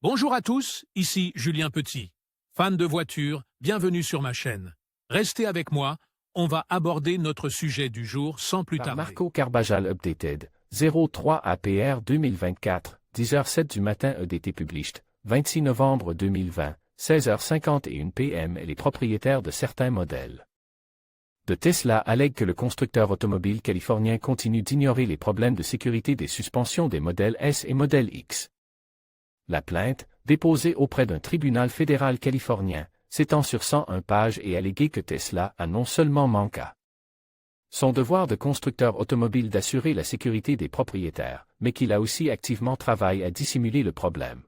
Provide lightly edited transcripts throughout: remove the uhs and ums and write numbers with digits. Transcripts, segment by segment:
Bonjour à tous, ici Julien Petit. Fan de voitures, bienvenue sur ma chaîne. Restez avec moi, on va aborder notre sujet du jour sans plus tarder. Marco Carbajal Updated, 03 APR 2024, 10h07 du matin EDT Published, 26 novembre 2020, 16h51 PM et les propriétaires de certains modèles de Tesla allèguent que le constructeur automobile californien continue d'ignorer les problèmes de sécurité des suspensions des modèles S et modèle X. La plainte, déposée auprès d'un tribunal fédéral californien, s'étend sur 101 pages et allégué que Tesla a non seulement manqué son devoir de constructeur automobile d'assurer la sécurité des propriétaires, mais qu'il a aussi activement travaillé à dissimuler le problème.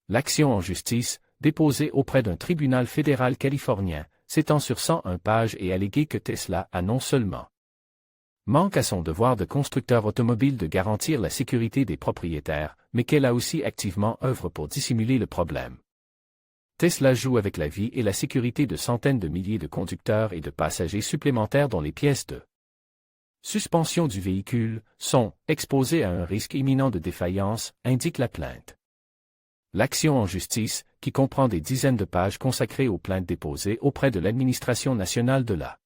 L'action en justice, déposée auprès d'un tribunal fédéral californien, s'étend sur 101 pages et allégué que Tesla a non seulement manque à son devoir de constructeur automobile de garantir la sécurité des propriétaires, mais qu'elle a aussi activement œuvré pour dissimuler le problème. Tesla joue avec la vie et la sécurité de centaines de milliers de conducteurs et de passagers supplémentaires dont les pièces de suspension du véhicule sont exposées à un risque imminent de défaillance, indique la plainte. L'action en justice, qui comprend des dizaines de pages consacrées aux plaintes déposées auprès de l'Administration nationale de la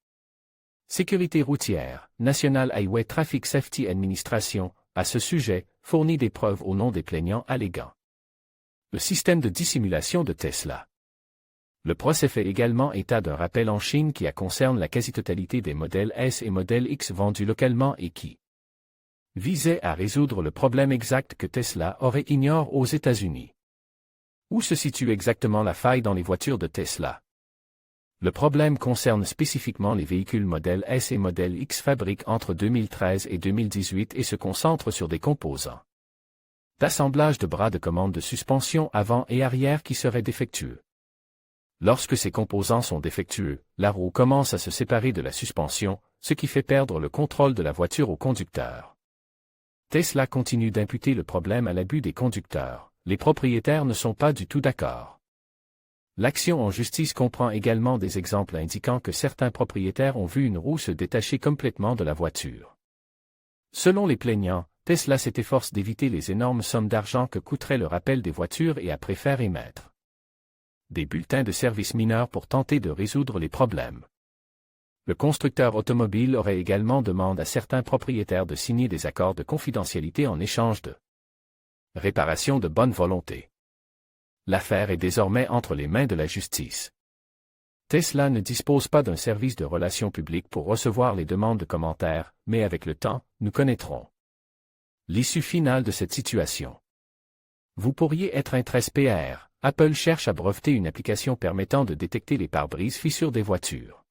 sécurité routière, National Highway Traffic Safety Administration, à ce sujet, fournit des preuves au nom des plaignants alléguant le système de dissimulation de Tesla. Le procès fait également état d'un rappel en Chine qui concerne la quasi-totalité des modèles S et modèle X vendus localement et qui visait à résoudre le problème exact que Tesla aurait ignore aux États-Unis. Où se situe exactement la faille dans les voitures de Tesla? Le problème concerne spécifiquement les véhicules modèle S et modèle X fabriqués entre 2013 et 2018 et se concentre sur des composants d'assemblage de bras de commande de suspension avant et arrière qui seraient défectueux. Lorsque ces composants sont défectueux, la roue commence à se séparer de la suspension, ce qui fait perdre le contrôle de la voiture au conducteur. Tesla continue d'imputer le problème à l'abus des conducteurs. Les propriétaires ne sont pas du tout d'accord. L'action en justice comprend également des exemples indiquant que certains propriétaires ont vu une roue se détacher complètement de la voiture. Selon les plaignants, Tesla s'est efforcé d'éviter les énormes sommes d'argent que coûterait le rappel des voitures et a préféré émettre des bulletins de service mineurs pour tenter de résoudre les problèmes. Le constructeur automobile aurait également demandé à certains propriétaires de signer des accords de confidentialité en échange de réparation de bonne volonté. L'affaire est désormais entre les mains de la justice. Tesla ne dispose pas d'un service de relations publiques pour recevoir les demandes de commentaires, mais avec le temps, nous connaîtrons l'issue finale de cette situation. Vous pourriez être un 13 PAR. Apple cherche à breveter une application permettant de détecter les pare-brises fissures des voitures.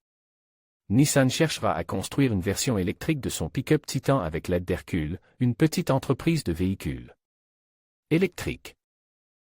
Nissan cherchera à construire une version électrique de son pick-up Titan avec l'aide d'Hercule, une petite entreprise de véhicules électriques.